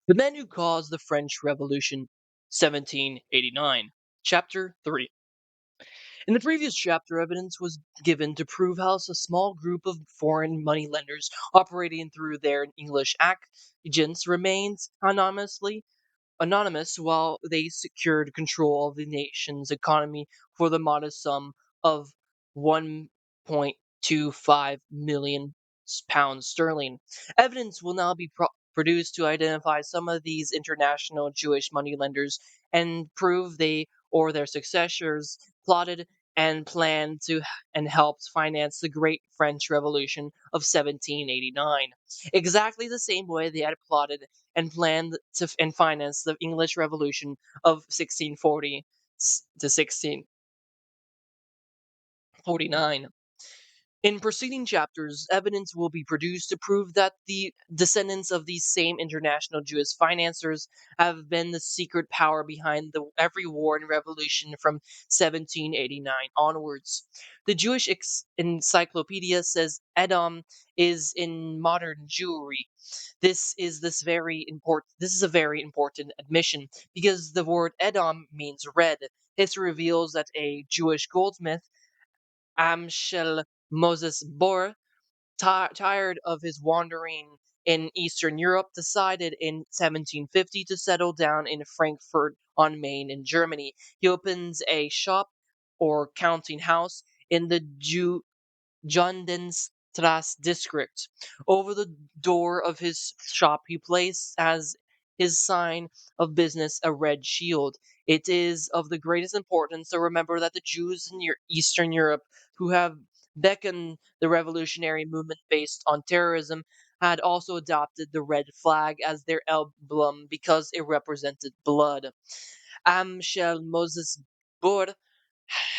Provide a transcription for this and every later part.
The Men Who Caused the French Revolution, 1789. Chapter 3. In the previous chapter, evidence was given to prove how a small group of foreign moneylenders operating through their English agents remained anonymous while they secured control of the nation's economy for the modest sum of 1.25 million pounds sterling. Evidence will now be produced to identify some of these international Jewish moneylenders and prove they or their successors plotted and planned to and helped finance the Great French Revolution of 1789. Exactly the same way they had plotted and planned to and finance the English Revolution of 1640 to 1649. In preceding chapters, evidence will be produced to prove that the descendants of these same international Jewish financiers have been the secret power behind every war and revolution from 1789 onwards. The Jewish Encyclopedia says Edom is in modern Jewry. This is a very important admission because the word Edom means red. History reveals that a Jewish goldsmith, Amshel Moses Bohr, tired of his wandering in Eastern Europe, decided in 1750 to settle down in Frankfurt on Main in Germany. He opens a shop or counting house in the Jundenstrasse district. Over the door of his shop he placed as his sign of business a red shield. It is of the greatest importance to remember that the Jews in Eastern Europe who have beckoned the revolutionary movement based on terrorism had also adopted the red flag as their emblem because it represented blood. Amschel Moses Bur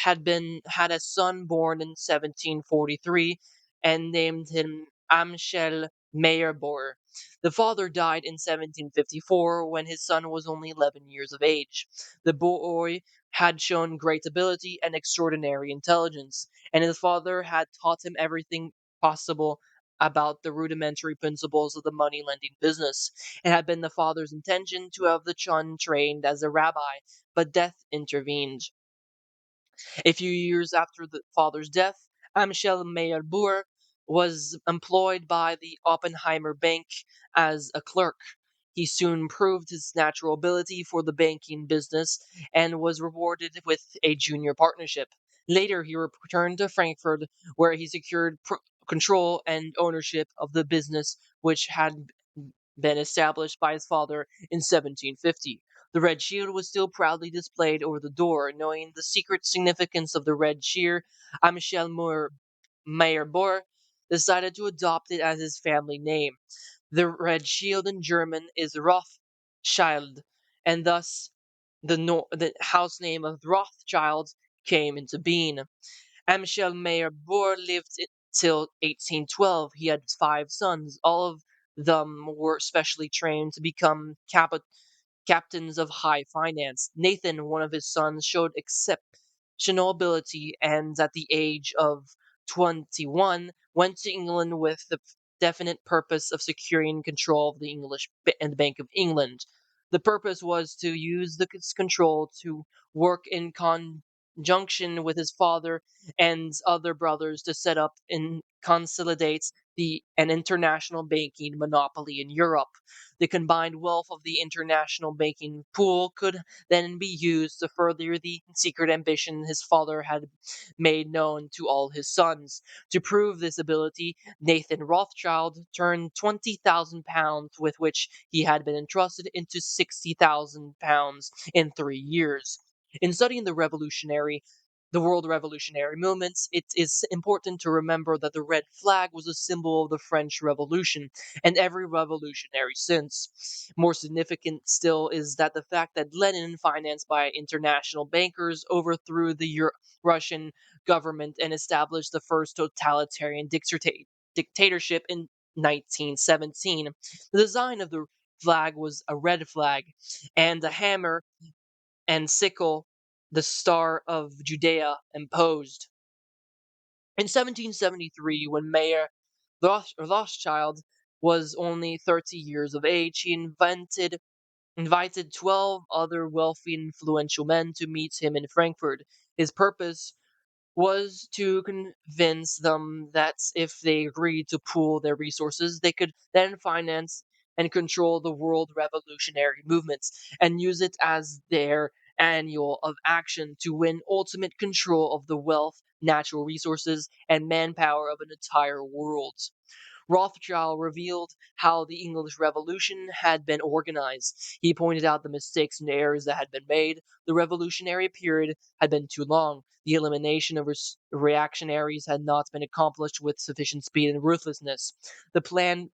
had a son born in 1743 and named him Amschel Meyerboer. The father died in 1754 when his son was only 11 years of age. The boy had shown great ability and extraordinary intelligence, and his father had taught him everything possible about the rudimentary principles of the money lending business. It had been the father's intention to have the son trained as a rabbi, but death intervened. A few years after the father's death, Amschel Meyerboer was employed by the Oppenheimer Bank as a clerk. He soon proved his natural ability for the banking business and was rewarded with a junior partnership. Later, he returned to Frankfurt, where he secured control and ownership of the business which had been established by his father in 1750. The red shield was still proudly displayed over the door. Knowing the secret significance of the red sheer, Michel Meyerboer decided to adopt it as his family name. The red shield in German is Rothschild, and thus the house name of Rothschild came into being. Michel Meyerboer lived till 1812. He had 5 sons. All of them were specially trained to become captains of high finance. Nathan, one of his sons, showed exceptional ability and at the age of 21 went to England with the definite purpose of securing control of the English and the Bank of England. The purpose was to use the control to work in conjunction with his father and other brothers to set up and consolidate an international banking monopoly in Europe. The combined wealth of the international banking pool could then be used to further the secret ambition his father had made known to all his sons. To prove this ability, Nathan Rothschild turned £20,000 with which he had been entrusted into £60,000 in 3 years. In studying the world revolutionary movements, it is important to remember that the red flag was a symbol of the French Revolution and every revolutionary since. More significant still is that the fact that Lenin, financed by international bankers, overthrew the Russian government and established the first totalitarian dictatorship in 1917. The design of the flag was a red flag, and a hammer and sickle, the Star of Judea, imposed. In 1773, when Mayor Rothschild was only 30 years of age, he invited 12 other wealthy and influential men to meet him in Frankfurt. His purpose was to convince them that if they agreed to pool their resources, they could then finance and control the world revolutionary movements and use it as their annual of action to win ultimate control of the wealth, natural resources, and manpower of an entire world. Rothschild revealed how the English Revolution had been organized. He pointed out the mistakes and errors that had been made. The revolutionary period had been too long. The elimination of reactionaries had not been accomplished with sufficient speed and ruthlessness. The plan,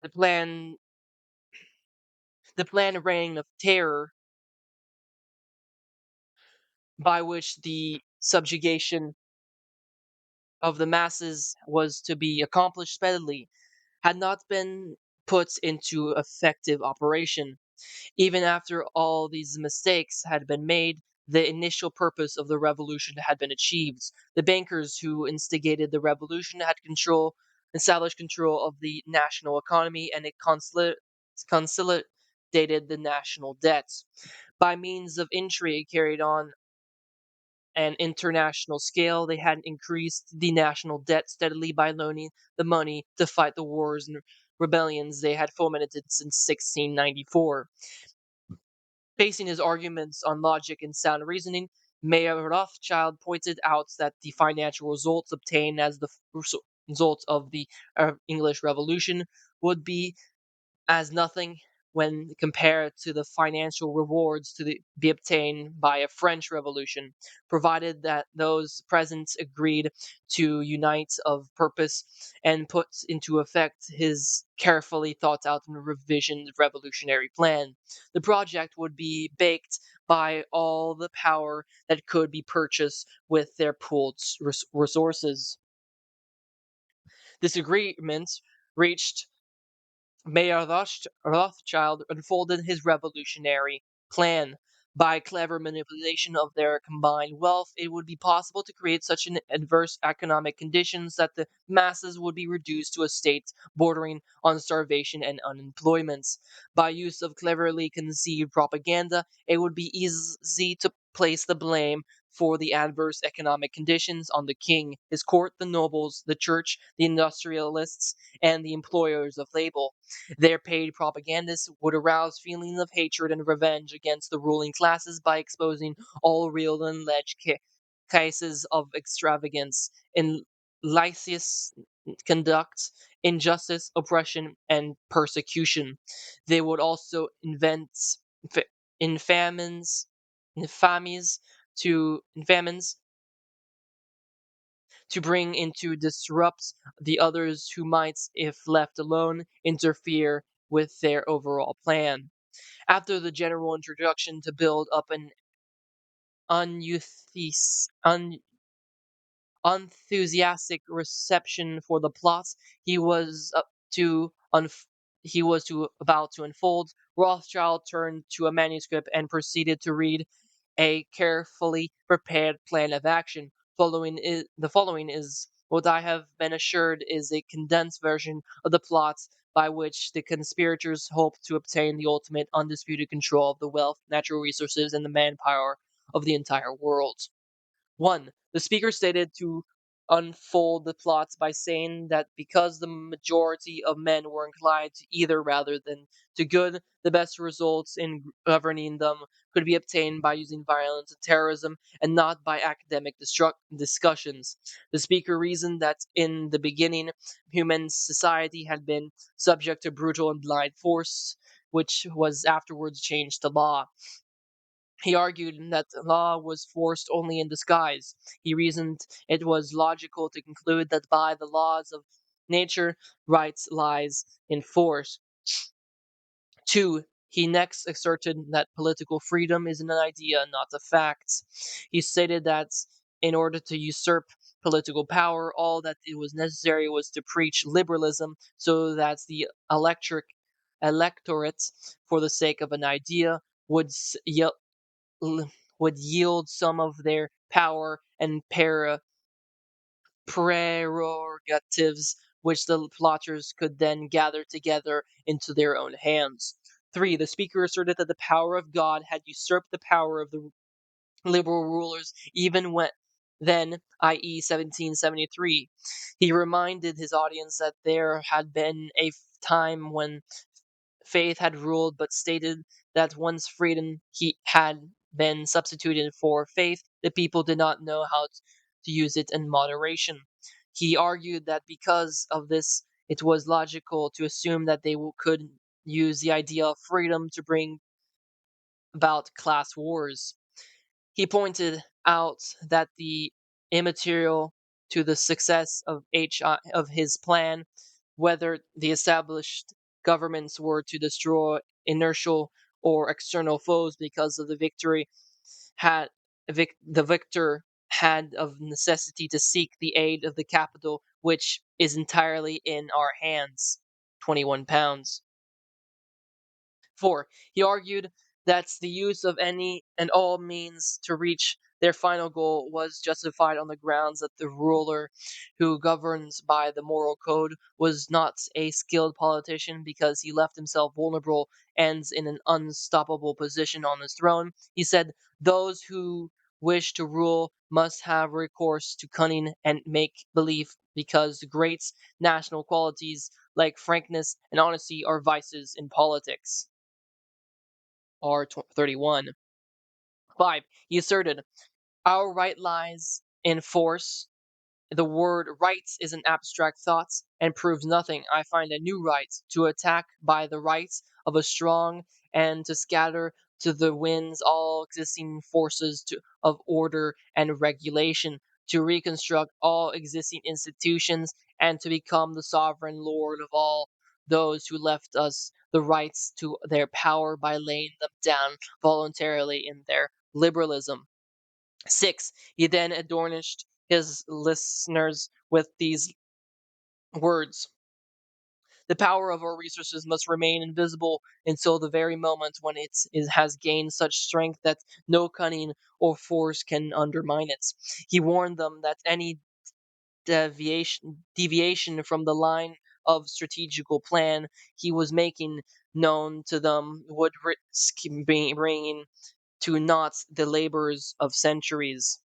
the plan, the planned reign of terror by which the subjugation of the masses was to be accomplished speedily had not been put into effective operation. Even after all these mistakes had been made, the initial purpose of the revolution had been achieved. The bankers who instigated the revolution had established control of the national economy, and it consolidated the national debt. By means of intrigue carried on an international scale, they had increased the national debt steadily by loaning the money to fight the wars and rebellions they had fomented since 1694. Basing his arguments on logic and sound reasoning, Mayor Rothschild pointed out that the financial results obtained as the result of the English Revolution would be as nothing when compared to the financial rewards be obtained by a French Revolution, provided that those present agreed to unite of purpose and put into effect his carefully thought out and revisioned revolutionary plan. The project would be backed by all the power that could be purchased with their pooled resources. This agreement reached Mayor Rothschild unfolded his revolutionary plan. By clever manipulation of their combined wealth, it would be possible to create such an adverse economic conditions that the masses would be reduced to a state bordering on starvation and unemployment. By use of cleverly conceived propaganda, it would be easy to place the blame for the adverse economic conditions on the king, his court, the nobles, the church, the industrialists, and the employers of labor. Their paid propagandists would arouse feelings of hatred and revenge against the ruling classes by exposing all real and alleged cases of extravagance in licentious conduct, injustice, oppression, and persecution. They would also invent f- infamines, infamies infamines to bring into disrupt the others who might, if left alone, interfere with their overall plan. After the general introduction to build up an unuthes- un- enthusiastic reception for the plot he was up to he was to about to unfold, Rothschild turned to a manuscript and proceeded to read a carefully prepared plan of action. The following is what I have been assured is a condensed version of the plots by which the conspirators hoped to obtain the ultimate undisputed control of the wealth, natural resources, and the manpower of the entire world. 1. The speaker stated to unfold the plots by saying that because the majority of men were inclined to either rather than to good, the best results in governing them could be obtained by using violence and terrorism and not by academic discussions. The speaker reasoned that in the beginning, human society had been subject to brutal and blind force, which was afterwards changed to law. He argued that the law was forced only in disguise. He reasoned it was logical to conclude that by the laws of nature, rights lies in force. 2. He next asserted that political freedom is an idea, not a fact. He stated that in order to usurp political power, all that it was necessary was to preach liberalism so that the electorate, for the sake of an idea, would would yield some of their power and prerogatives which the plotters could then gather together into their own hands. 3. The speaker asserted that the power of God had usurped the power of the liberal rulers even when then, i.e., 1773. He reminded his audience that there had been a time when faith had ruled, but stated that once freedom he had been substituted for faith, the people did not know how to use it in moderation. He argued that because of this, it was logical to assume that they could use the idea of freedom to bring about class wars. He pointed out that the immaterial to the success of his plan, whether the established governments were to destroy inertial or external foes because of the victory had the victor had of necessity to seek the aid of the capital, which is entirely in our hands. 21 pounds. 4. He argued that the use of any and all means to reach their final goal was justified on the grounds that the ruler who governs by the moral code was not a skilled politician because he left himself vulnerable and in an unstoppable position on his throne. He said, those who wish to rule must have recourse to cunning and make believe because great national qualities like frankness and honesty are vices in politics. R31. 5. He asserted, our right lies in force. The word rights is an abstract thought and proves nothing. I find a new right to attack by the rights of a strong and to scatter to the winds all existing forces of order and regulation, to reconstruct all existing institutions, and to become the sovereign lord of all those who left us the rights to their power by laying them down voluntarily in their liberalism. 6. He then admonished his listeners with these words. The power of our resources must remain invisible until the very moment when it has gained such strength that no cunning or force can undermine it. He warned them that any deviation from the line of strategical plan he was making known to them would risk bringing to naught the labors of centuries.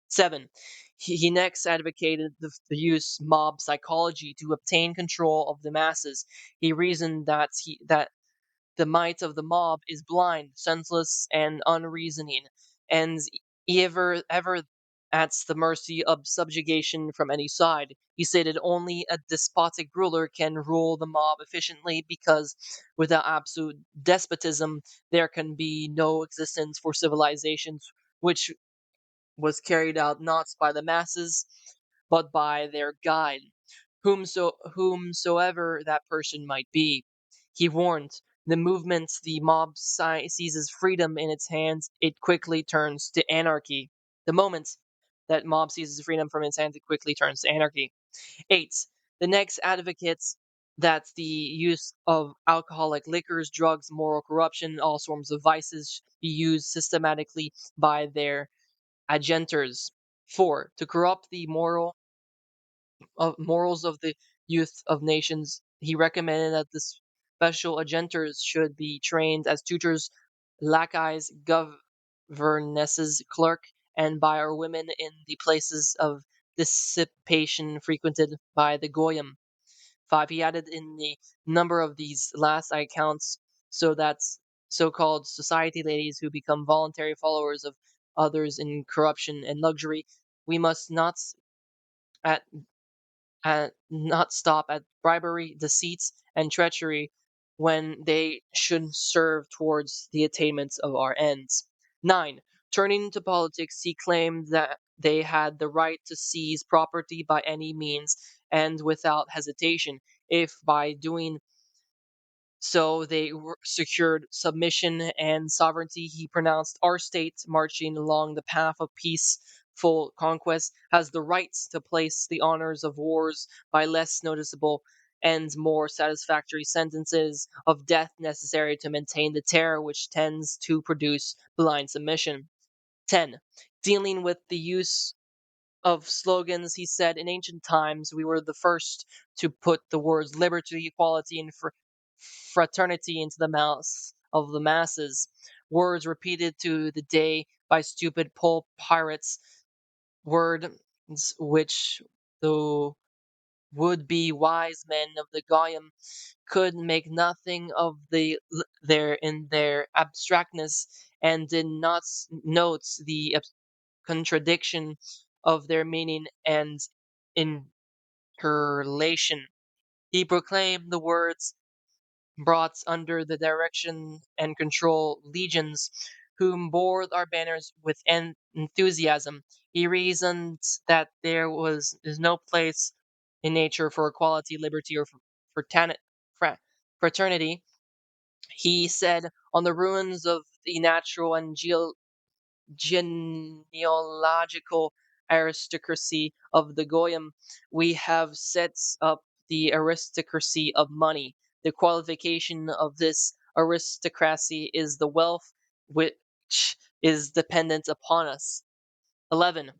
7. He next advocated the use mob psychology to obtain control of the masses. He reasoned that the might of the mob is blind, senseless, and unreasoning, and ever at the mercy of subjugation from any side. He stated only a despotic ruler can rule the mob efficiently because without absolute despotism there can be no existence for civilizations which was carried out not by the masses, but by their guide, whomsoever that person might be. He warned, the moment the mob seizes freedom in its hands, it quickly turns to anarchy. The moment that mob seizes freedom from its hands, it quickly turns to anarchy. 8. The next advocates that the use of alcoholic liquors, drugs, moral corruption, all forms of vices be used systematically by their agenters. 4. To corrupt the morals of the youth of nations, he recommended that the special agenters should be trained as tutors, lackeys, governesses, clerk, and by our women in the places of dissipation frequented by the goyim. 5. He added in the number of these last accounts so that so-called society ladies who become voluntary followers of others in corruption and luxury, we must at, not stop at bribery, deceit, and treachery when they should serve towards the attainment of our ends. 9. Turning to politics, he claimed that they had the right to seize property by any means and without hesitation, if by doing so they secured submission and sovereignty. He pronounced our state, marching along the path of peaceful conquest, has the right to place the honors of wars by less noticeable and more satisfactory sentences of death necessary to maintain the terror which tends to produce blind submission. 10. Dealing with the use of slogans, he said, in ancient times, we were the first to put the words liberty, equality, and fraternity into the mouths of the masses. Words repeated to the day by stupid pole pirates, words which the would-be wise men of the Goyim could make nothing of their abstractness, and did not note the contradiction of their meaning and interrelation. He proclaimed the words brought under the direction and control legions, whom bore our banners with enthusiasm. He reasoned that is no place in nature for equality, liberty, or fraternity. He said, on the ruins of the natural and genealogical aristocracy of the Goyim, we have set up the aristocracy of money. The qualification of this aristocracy is the wealth which is dependent upon us. 11.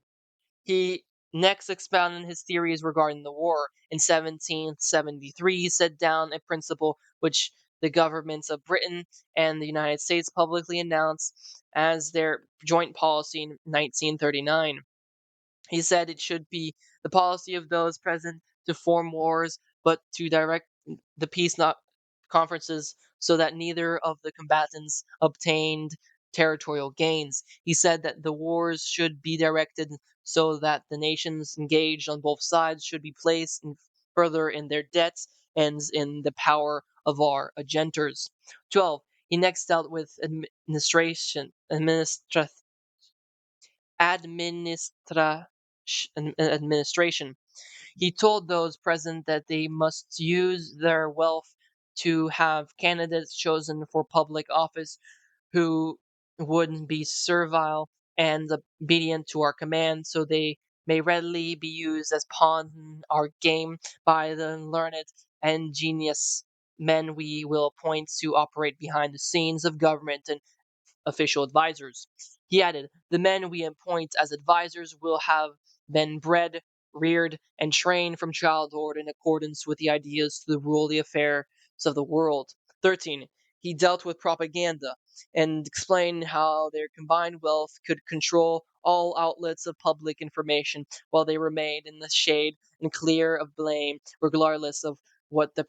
He next expounded his theories regarding the war. In 1773, he set down a principle which the governments of Britain and the United States publicly announced as their joint policy in 1939. He said it should be the policy of those present to form wars, but to direct the peace not conferences so that neither of the combatants obtained territorial gains. He said that the wars should be directed so that the nations engaged on both sides should be placed further in their debts and in the power of our agenters. 12. He next dealt with administration. He told those present that they must use their wealth to have candidates chosen for public office who would be servile and obedient to our commands, so they may readily be used as pawns in our game by the learned and ingenious men we will appoint to operate behind the scenes of government and official advisors. He added, the men we appoint as advisors will have been bred, reared, and trained from childhood in accordance with the ideas to rule the affairs of the world. 13. He dealt with propaganda and explained how their combined wealth could control all outlets of public information while they remained in the shade and clear of blame, regardless of what the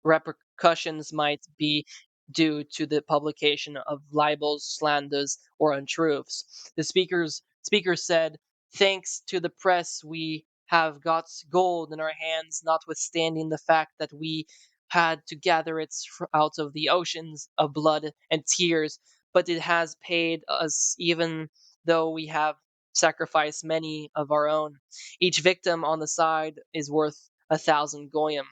repercussions might be due to the publication of libels, slanders, or untruths. The speaker said, thanks to the press, we have got gold in our hands, notwithstanding the fact that we had to gather it out of the oceans of blood and tears, but it has paid us even though we have sacrificed many of our own. Each victim on the side is worth 1,000 goyim.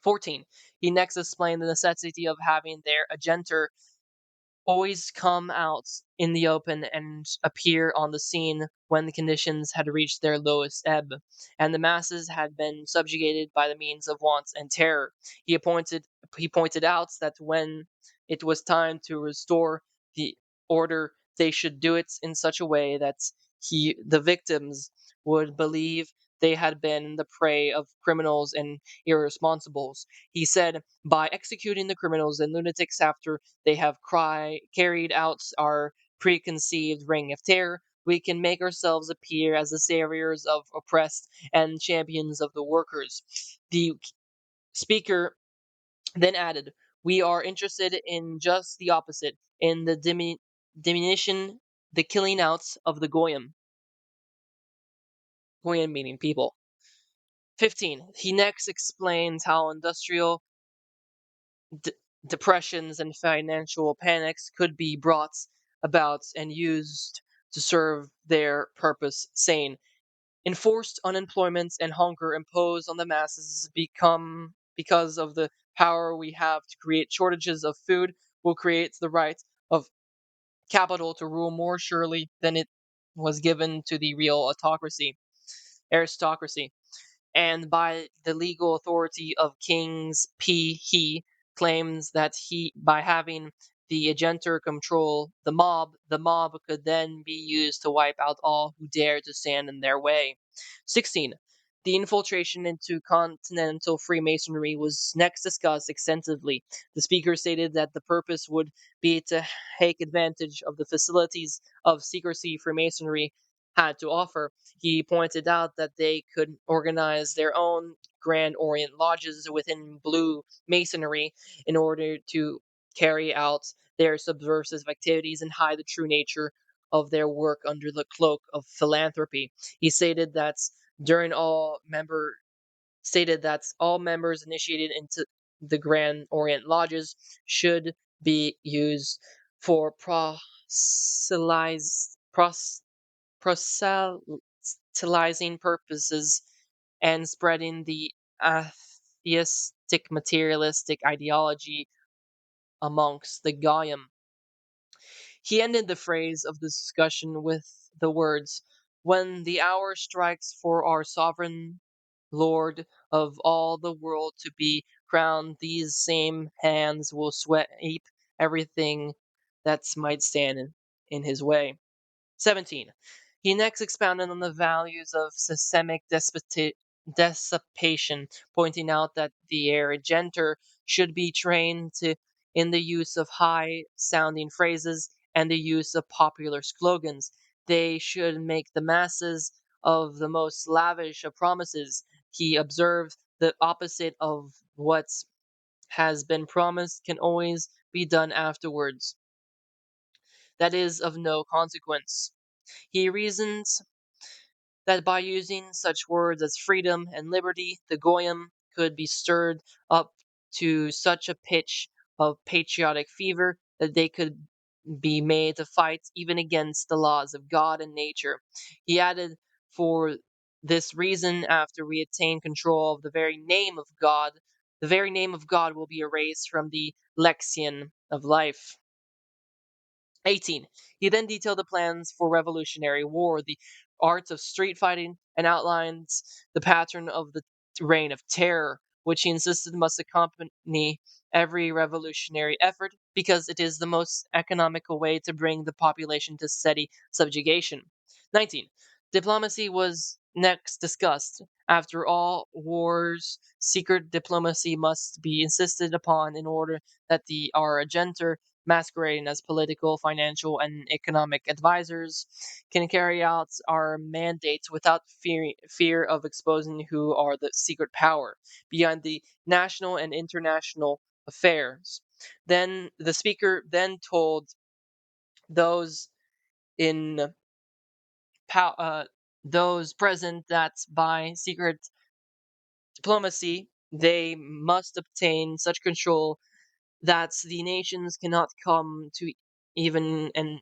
14. He next explained the necessity of having their agenter always come out in the open and appear on the scene when the conditions had reached their lowest ebb, and the masses had been subjugated by the means of want and terror. He pointed out that when it was time to restore the order, they should do it in such a way that the victims would believe they had been the prey of criminals and irresponsibles. He said, by executing the criminals and lunatics after they have carried out our preconceived reign of terror, we can make ourselves appear as the saviors of oppressed and champions of the workers. The speaker then added, we are interested in just the opposite, in the diminution, the killing out of the Goyim. Goyim meaning people. 15. He next explains how industrial d- depressions and financial panics could be brought about and used to serve their purpose, saying, enforced unemployment and hunger imposed on the masses become because of the power we have to create shortages of food will create the right of capital to rule more surely than it was given to the real aristocracy, and by the legal authority of kings he claims that by having the agenter control the mob could then be used to wipe out all who dare to stand in their way. 16. The infiltration into continental Freemasonry was next discussed extensively. The speaker stated that the purpose would be to take advantage of the facilities of secrecy Freemasonry had to offer. He pointed out that they could organize their own Grand Orient lodges within Blue Masonry in order to carry out their subversive activities and hide the true nature of their work under the cloak of philanthropy. He stated that during all member stated that all members initiated into the Grand Orient lodges should be used for proselytizing purposes and spreading the atheistic materialistic ideology amongst the Goyim. He ended the phrase of the discussion with the words, "When the hour strikes for our sovereign Lord of all the world to be crowned, these same hands will sweep everything that might stand in his way." 17. He next expounded on the values of systemic dissipation, pointing out that the agenter should be trained in the use of high sounding phrases and the use of popular slogans. They should make the masses of the most lavish of promises. He observed the opposite of what has been promised can always be done afterwards. That is of no consequence. He reasons that by using such words as freedom and liberty, the Goyim could be stirred up to such a pitch of patriotic fever that they could be made to fight even against the laws of God and nature. He added, for this reason, after we attain control of the very name of God, the very name of God will be erased from the lexicon of life. 18. He then detailed the plans for revolutionary war, the arts of street fighting, and outlines the pattern of the reign of terror, which he insisted must accompany every revolutionary effort because it is the most economical way to bring the population to steady subjugation. 19. Diplomacy was next discussed. After all wars, secret diplomacy must be insisted upon in order that our agenter masquerading as political, financial, and economic advisors, can carry out our mandates without fear of exposing who are the secret power beyond the national and international affairs. Then the speaker then told those in those present that by secret diplomacy they must obtain such control that the nations cannot come to even an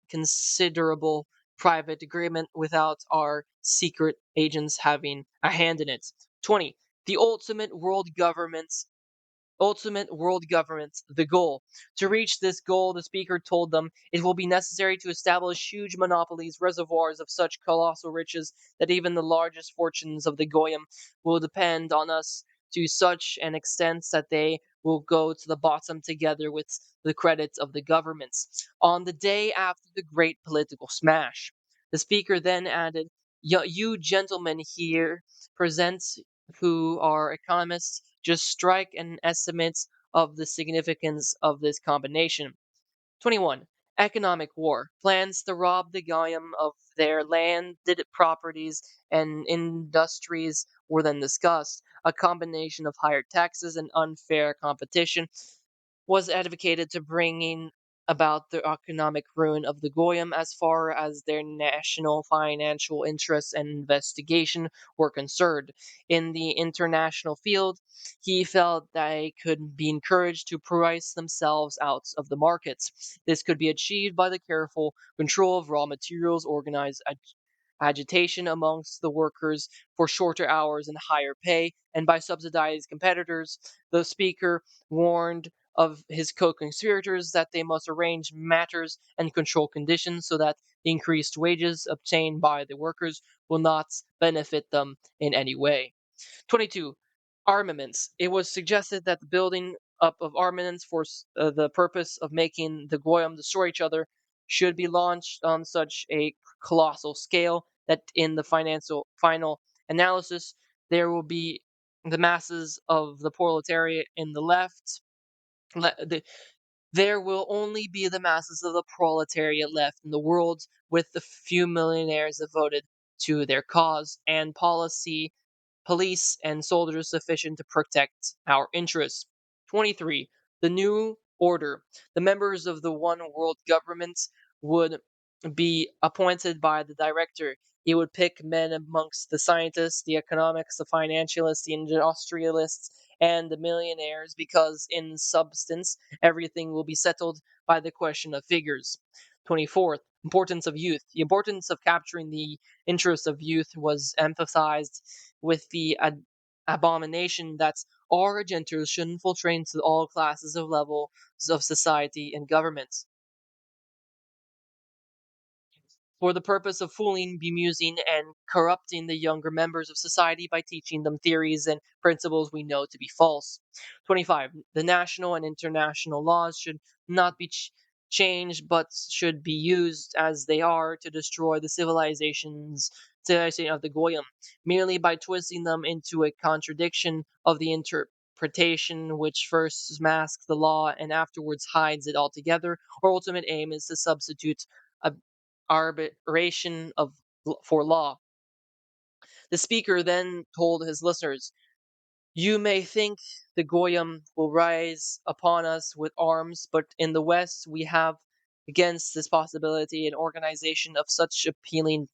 considerable private agreement without our secret agents having a hand in it. 20. The ultimate world government, the goal. To reach this goal, the speaker told them, it will be necessary to establish huge monopolies, reservoirs of such colossal riches that even the largest fortunes of the Goyim will depend on us to such an extent that they will go to the bottom together with the credit of the governments. On the day after the great political smash, the speaker then added, You gentlemen here present who are economists just strike an estimate of the significance of this combination. 21. Economic war. Plans to rob the Goyim of their landed properties and industries were then discussed. A combination of higher taxes and unfair competition was advocated to bringing about the economic ruin of the Goyim as far as their national financial interests and investigation were concerned. In the international field, he felt they could be encouraged to price themselves out of the markets. This could be achieved by the careful control of raw materials, organized agitation amongst the workers for shorter hours and higher pay, and by subsidized competitors. The speaker warned of his co-conspirators that they must arrange matters and control conditions so that the increased wages obtained by the workers will not benefit them in any way. 22. Armaments. It was suggested that the building up of armaments for the purpose of making the Goyim destroy each other should be launched on such a colossal scale that in the financial final analysis there will be the masses of the proletariat in the left. There will only be the masses of the proletariat left in the world, with the few millionaires devoted to their cause and police and soldiers sufficient to protect our interests. 23. The new order. The members of the one world government would be appointed by the director. He would pick men amongst the scientists, the economics, the financialists, the industrialists, and the millionaires, because in substance everything will be settled by the question of figures. 24th, importance of youth. The importance of capturing the interest of youth was emphasized with the abomination that Orientals should infiltrate into all classes of levels of society and government, for the purpose of fooling, bemusing, and corrupting the younger members of society by teaching them theories and principles we know to be false. 25. The national and international laws should not be changed, but should be used as they are to destroy the civilization of the Goyim, merely by twisting them into a contradiction of the interpretation which first masks the law and afterwards hides it altogether. Our ultimate aim is to substitute a arbitration for law. The speaker then told his listeners, "You may think the Goyim will rise upon us with arms, but in the West we have against this possibility an organization of such appalling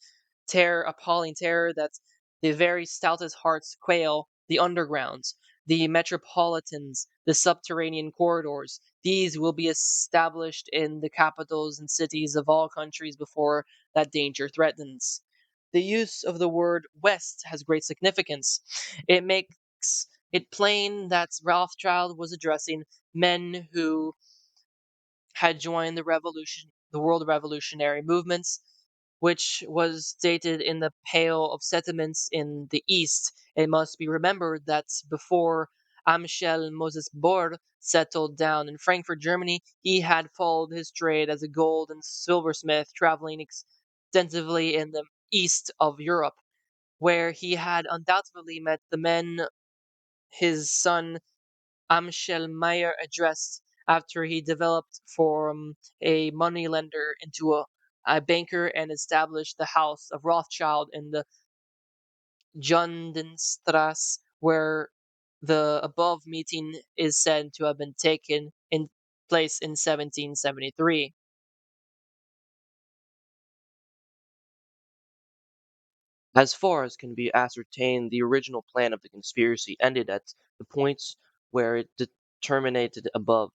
terror that the very stoutest hearts quail. The undergrounds, the metropolitans, the subterranean corridors, these will be established in the capitals and cities of all countries before that danger threatens." The use of the word West has great significance. It makes it plain that Rothschild was addressing men who had joined the world revolutionary movements, which was stated in the Pale of Settlements in the East. It must be remembered that before Amschel Moses Bohr settled down in Frankfurt, Germany, he had followed his trade as a gold and silversmith, traveling extensively in the east of Europe, where he had undoubtedly met the men his son Amschel Meyer addressed after he developed from a moneylender into a banker and established the house of Rothschild in the Jundenstrasse, where the above meeting is said to have been taken in place in 1773. As far as can be ascertained, the original plan of the conspiracy ended at the points where it terminated above.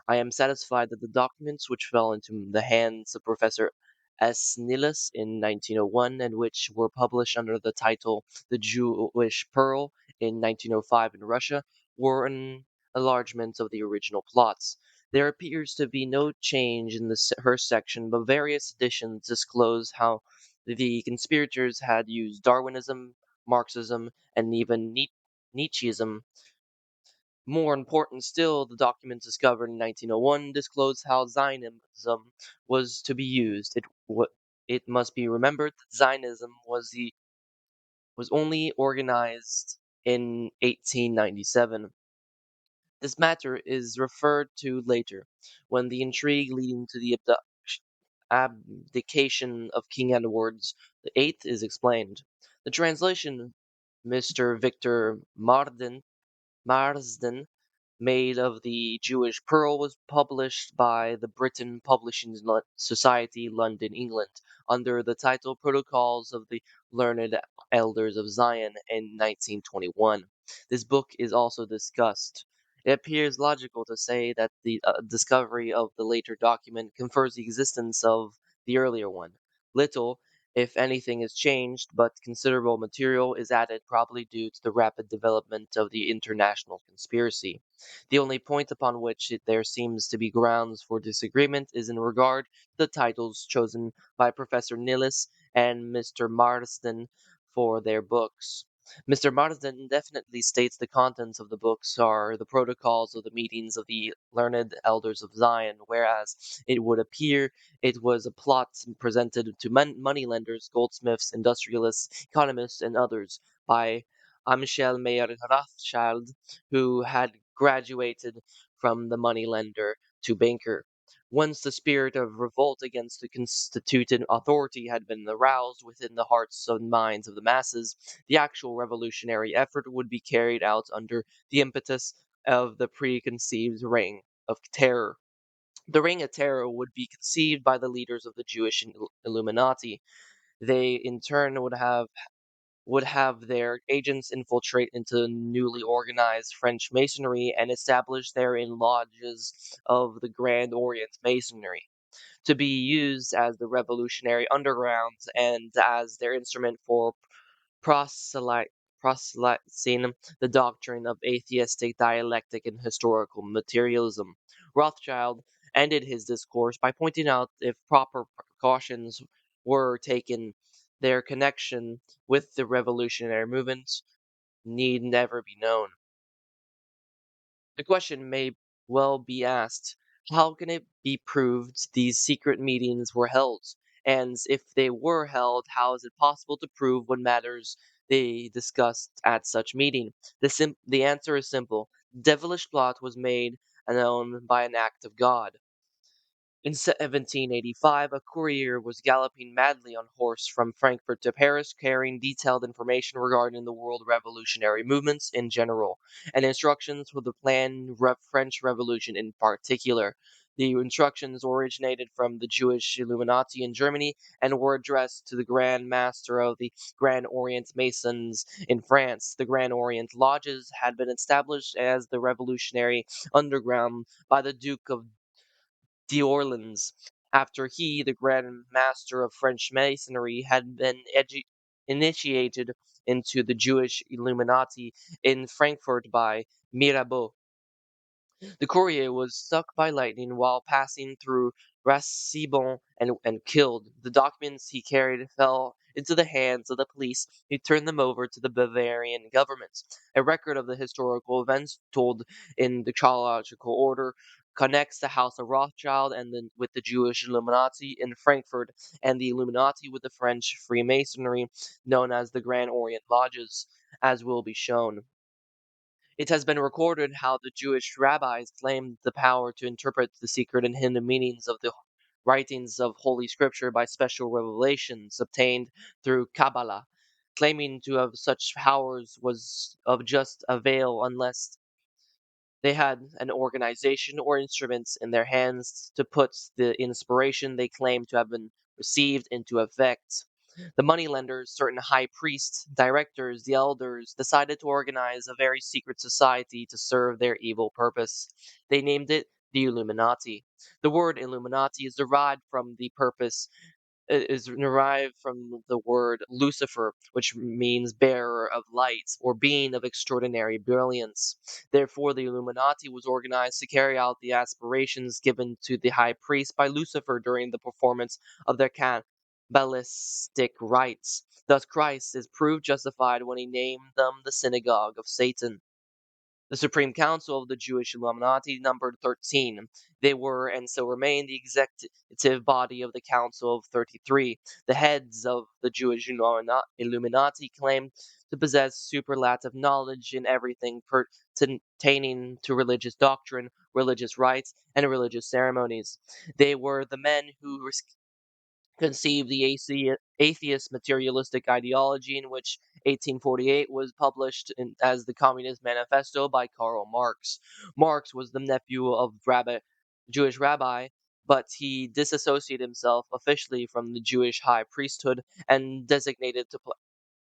I am satisfied that the documents which fell into the hands of Professor S. Nilles in 1901, and which were published under the title The Jewish Pearl in 1905 in Russia, were an enlargement of the original plots. There appears to be no change in the first section, but various additions disclose how the conspirators had used Darwinism, Marxism, and even Nietzscheism. More important still, the documents discovered in 1901 disclose how Zionism was to be used. It must be remembered that Zionism was only organized in 1897. This matter is referred to later, when the intrigue leading to the abdication of King Edward VIII is explained. The translation Mr. Victor Marsden made of the Jewish Pearl was published by the Britain Publishing Society, London, England, under the title Protocols of the Learned Elders of Zion in 1921. This book is also discussed. It appears logical to say that the discovery of the later document confirms the existence of the earlier one. Little, if anything, is changed, but considerable material is added, probably due to the rapid development of the international conspiracy. The only point upon which there seems to be grounds for disagreement is in regard to the titles chosen by Professor Nilles and Mr. Marsden for their books. Mr. Marsden definitely states the contents of the books are the protocols of the meetings of the learned elders of Zion, whereas it would appear it was a plot presented to moneylenders, goldsmiths, industrialists, economists, and others by Amschel Mayer Rothschild, who had graduated from the moneylender to banker. Once the spirit of revolt against the constituted authority had been aroused within the hearts and minds of the masses, the actual revolutionary effort would be carried out under the impetus of the preconceived reign of terror. The reign of terror would be conceived by the leaders of the Jewish Illuminati. They, in turn, would have their agents infiltrate into newly organized French masonry and establish therein lodges of the Grand Orient Masonry, to be used as the revolutionary underground and as their instrument for proselyte, proselytizing the doctrine of atheistic dialectic and historical materialism. Rothschild ended his discourse by pointing out if proper precautions were taken, their connection with the revolutionary movement need never be known. The question may well be asked, how can it be proved these secret meetings were held? And if they were held, how is it possible to prove what matters they discussed at such meeting? The answer is simple. The devilish plot was made known by an act of God. In 1785, a courier was galloping madly on horse from Frankfurt to Paris, carrying detailed information regarding the world revolutionary movements in general, and instructions for the planned French Revolution in particular. The instructions originated from the Jewish Illuminati in Germany and were addressed to the Grand Master of the Grand Orient Masons in France. The Grand Orient Lodges had been established as the revolutionary underground by the Duke of d'Orleans, after he, the Grand Master of French Masonry, had been initiated into the Jewish Illuminati in Frankfurt by Mirabeau. The courier was struck by lightning while passing through Ratisbon and killed. The documents he carried fell into the hands of the police, who turned them over to the Bavarian government. A record of the historical events, told in the chronological order, connects the House of Rothschild with the Jewish Illuminati in Frankfurt and the Illuminati with the French Freemasonry, known as the Grand Orient Lodges, as will be shown. It has been recorded how the Jewish rabbis claimed the power to interpret the secret and hidden meanings of the writings of Holy Scripture by special revelations obtained through Kabbalah. Claiming to have such powers was of just avail unless they had an organization or instruments in their hands to put the inspiration they claimed to have been received into effect. The moneylenders, certain high priests, directors, the elders, decided to organize a very secret society to serve their evil purpose. They named it the Illuminati. The word Illuminati is derived from the purpose is derived from the word Lucifer, which means bearer of light or being of extraordinary brilliance. Therefore, the Illuminati was organized to carry out the aspirations given to the high priest by Lucifer during the performance of their Kabbalistic rites. Thus, Christ is proved justified when he named them the synagogue of Satan. The Supreme Council of the Jewish Illuminati numbered 13. They were and still remain the executive body of the Council of 33. The heads of the Jewish Illuminati claimed to possess superlative knowledge in everything pertaining to religious doctrine, religious rites, and religious ceremonies. They were the men who conceived the atheist materialistic ideology in which 1848 was published as the Communist Manifesto by Karl Marx. Marx was the nephew of Jewish rabbi, but he disassociated himself officially from the Jewish high priesthood and designated to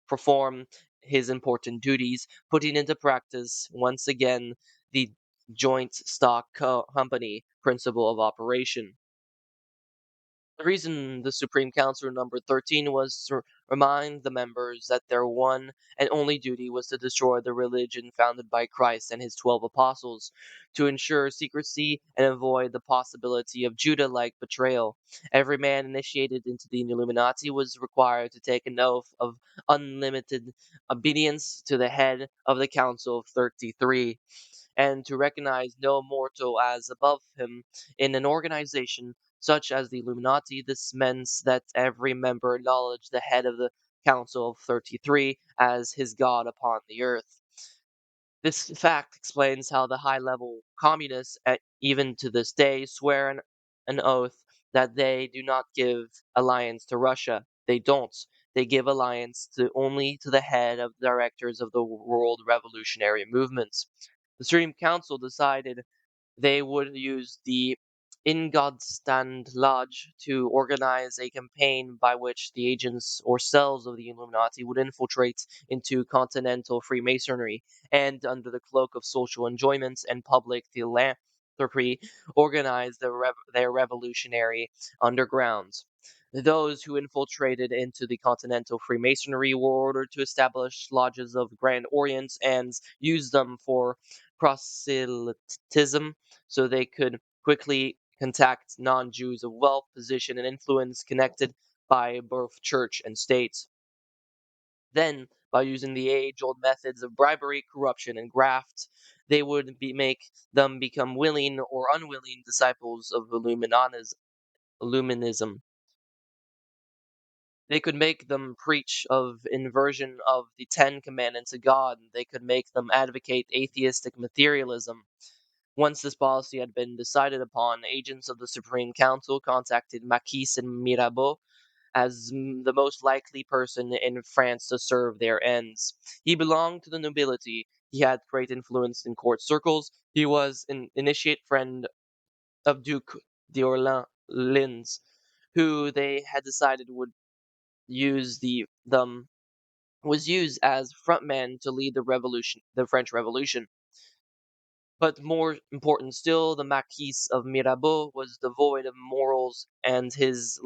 perform his important duties, putting into practice once again the joint stock company principle of operation. The reason the Supreme Council numbered 13 was to remind the members that their one and only duty was to destroy the religion founded by Christ and his 12 apostles, to ensure secrecy and avoid the possibility of Judah-like betrayal. Every man initiated into the Illuminati was required to take an oath of unlimited obedience to the head of the Council of 33 and to recognize no mortal as above him in an organization such as the Illuminati. This meant that every member acknowledged the head of the Council of 33 as his god upon the earth. This fact explains how the high level communists, even to this day, swear an oath that they do not give alliance to Russia. They don't. They give alliance only to the head of the directors of the world revolutionary movements. The Supreme Council decided they would use the Ingodstand Lodge to organize a campaign by which the agents or cells of the Illuminati would infiltrate into continental Freemasonry and, under the cloak of social enjoyments and public philanthropy, organize their revolutionary undergrounds. Those who infiltrated into the continental Freemasonry were ordered to establish lodges of Grand Orient and use them for proselytism so they could quickly contact non-Jews of wealth, position, and influence connected by both church and state. Then, by using the age-old methods of bribery, corruption, and graft, they would make them become willing or unwilling disciples of Illuminism. They could make them preach of inversion of the Ten Commandments of God. They could make them advocate atheistic materialism. Once this policy had been decided upon, agents of the Supreme Council contacted Maquis and Mirabeau as the most likely person in France to serve their ends. He belonged to the nobility. He had great influence in court circles. He was an initiate friend of Duke d'Orléans, who they had decided would use them was used as frontman to lead the French Revolution. But more important still, the Marquis of Mirabeau was devoid of morals, and his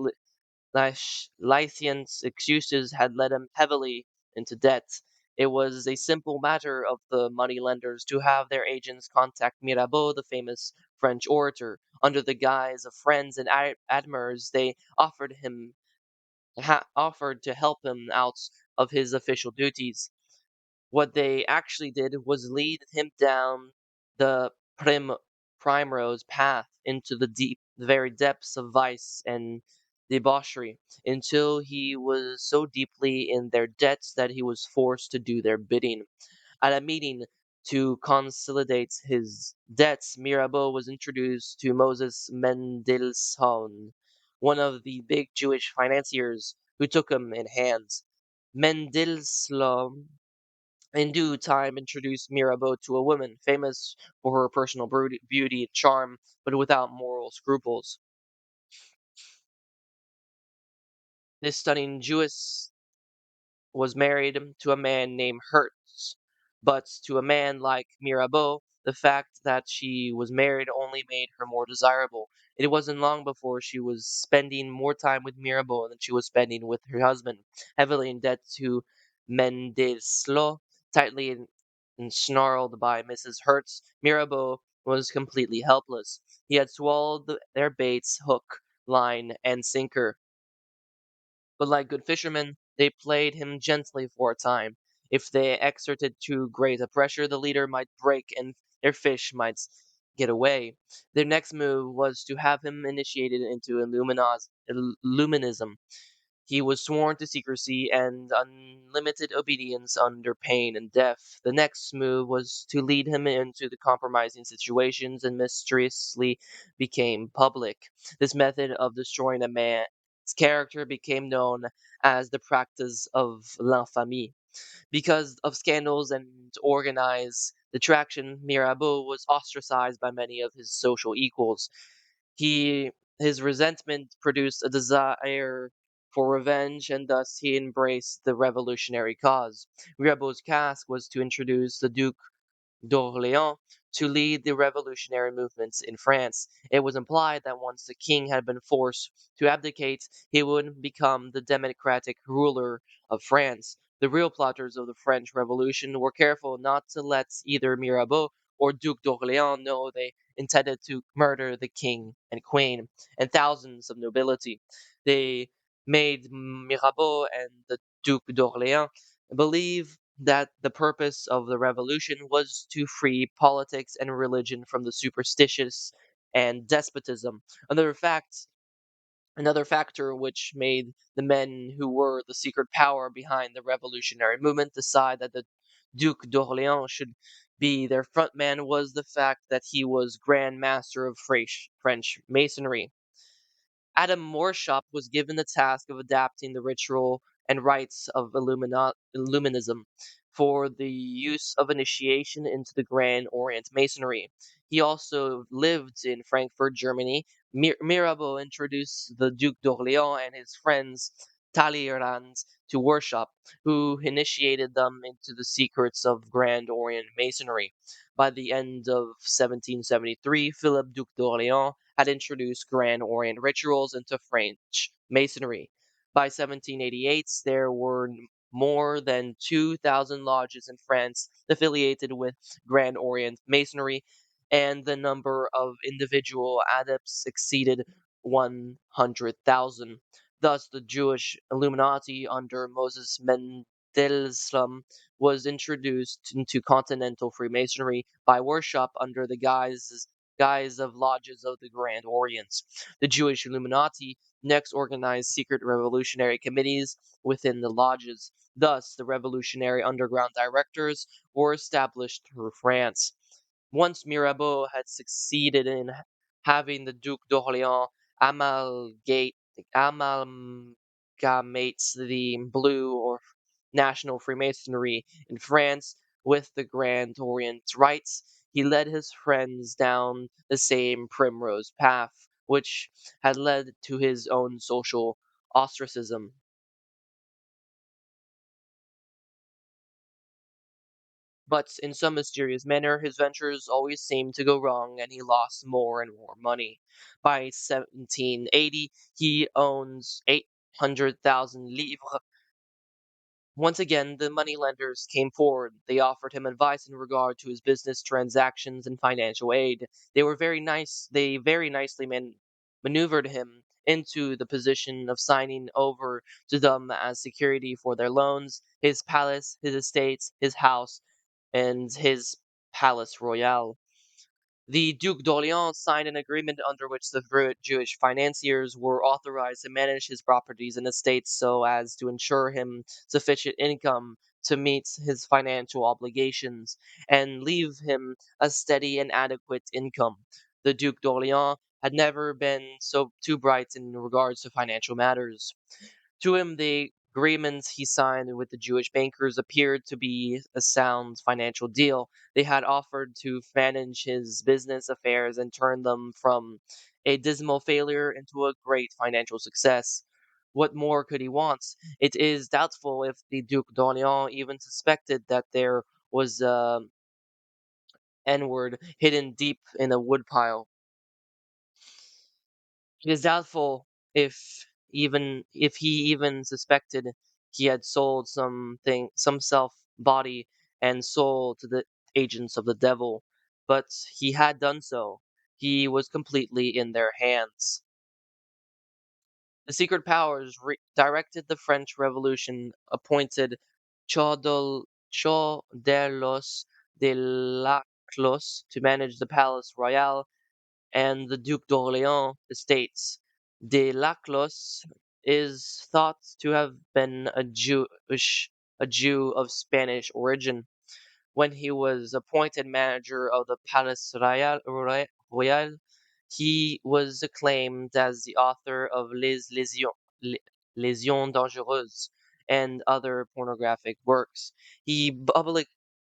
licentious excuses had led him heavily into debt. It was a simple matter of the moneylenders to have their agents contact Mirabeau, the famous French orator. Under the guise of friends and admirers, they offered to help him out of his official duties. What they actually did was lead him down the primrose path into the very depths of vice and debauchery, until he was so deeply in their debts that he was forced to do their bidding. At a meeting to consolidate his debts, Mirabeau was introduced to Moses Mendelssohn, one of the big Jewish financiers, who took him in hand. Mendelssohn in due time introduced Mirabeau to a woman famous for her personal beauty and charm, but without moral scruples. This stunning Jewess was married to a man named Hertz, but to a man like Mirabeau, the fact that she was married only made her more desirable. It wasn't long before she was spending more time with Mirabeau than she was spending with her husband, heavily in debt to Mendelssohn, tightly ensnarled by Mrs. Hertz. Mirabeau was completely helpless. He had swallowed their baits hook, line, and sinker. But like good fishermen, they played him gently for a time. If they exerted too great a pressure, the leader might break and their fish might get away. Their next move was to have him initiated into Illuminism. He was sworn to secrecy and unlimited obedience under pain and death. The next move was to lead him into the compromising situations and mysteriously became public. This method of destroying a man's character became known as the practice of l'infamie. Because of scandals and organized detraction, Mirabeau was ostracized by many of his social equals. He his resentment produced a desire for revenge, and thus he embraced the revolutionary cause. Mirabeau's task was to introduce the Duke d'Orléans to lead the revolutionary movements in France. It was implied that once the king had been forced to abdicate, he would become the democratic ruler of France. The real plotters of the French Revolution were careful not to let either Mirabeau or Duc d'Orléans know they intended to murder the king and queen and thousands of nobility. They made Mirabeau and the Duc d'Orléans believe that the purpose of the revolution was to free politics and religion from the superstitious and despotism. Another fact Another factor which made the men who were the secret power behind the revolutionary movement decide that the Duc d'Orléans should be their front man was the fact that he was Grand Master of French Masonry. Adam Moorshop was given the task of adapting the ritual and rites of Illuminism for the use of initiation into the Grand Orient Masonry. He also lived in Frankfurt, Germany. Mirabeau introduced the Duc d'Orléans and his friends Talleyrand to worship, who initiated them into the secrets of Grand Orient Masonry. By the end of 1773, Philip Duc d'Orléans had introduced Grand Orient rituals into French Masonry. By 1788, there were more than 2,000 lodges in France affiliated with Grand Orient Masonry, and the number of individual adepts exceeded 100,000. Thus, the Jewish Illuminati under Moses Mendelssohn was introduced into continental Freemasonry by worship under the guise of lodges of the Grand Orient. The Jewish Illuminati next organized secret revolutionary committees within the lodges. Thus, the revolutionary underground directors were established through France. Once Mirabeau had succeeded in having the Duc d'Orléans amalgate amalgamates the blue or national Freemasonry in France with the Grand Orient rites, he led his friends down the same primrose path, which had led to his own social ostracism. But in some mysterious manner, his ventures always seemed to go wrong, and he lost more and more money. By 1780, he owns 800,000 livres. Once again, the moneylenders came forward. They offered him advice in regard to his business transactions and financial aid. They were very nice. They very nicely maneuvered him into the position of signing over to them as security for their loans, his palace, his estates, his house, and his Palace Royal. The Duc d'Orléans signed an agreement under which the Jewish financiers were authorized to manage his properties and estates so as to ensure him sufficient income to meet his financial obligations and leave him a steady and adequate income. The Duc d'Orléans had never been so too bright in regards to financial matters. To him, the agreements he signed with the Jewish bankers appeared to be a sound financial deal. They had offered to manage his business affairs and turn them from a dismal failure into a great financial success. What more could he want? It is doubtful if the Duc d'Orléans even suspected that there was a N-word hidden deep in a woodpile. It is doubtful if he even suspected he had sold some self body and soul to the agents of the devil, but he had done so. He was completely in their hands. The secret powers directed the French Revolution, appointed Chaudelos de Laclos to manage the Palace Royal and the Duc d'Orléans estates. De Laclos is thought to have been a Jew of Spanish origin. When he was appointed manager of the Palais Royal, he was acclaimed as the author of Lésions Dangereuses and other pornographic works. He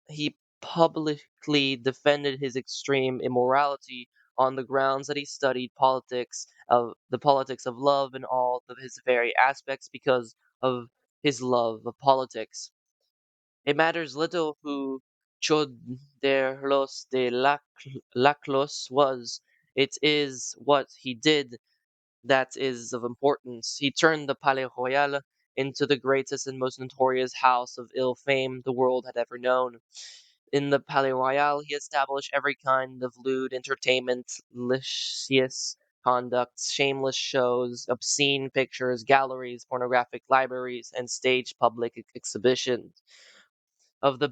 he publicly defended his extreme immorality on the grounds that he studied the politics of love in all of his very aspects because of his love of politics. It matters little who Chod de los de Laclos was. It is what he did that is of importance. He turned the Palais Royal into the greatest and most notorious house of ill fame the world had ever known. In the Palais Royal, he established every kind of lewd entertainment, lascivious conduct, shameless shows, obscene pictures, galleries, pornographic libraries, and staged public exhibitions of the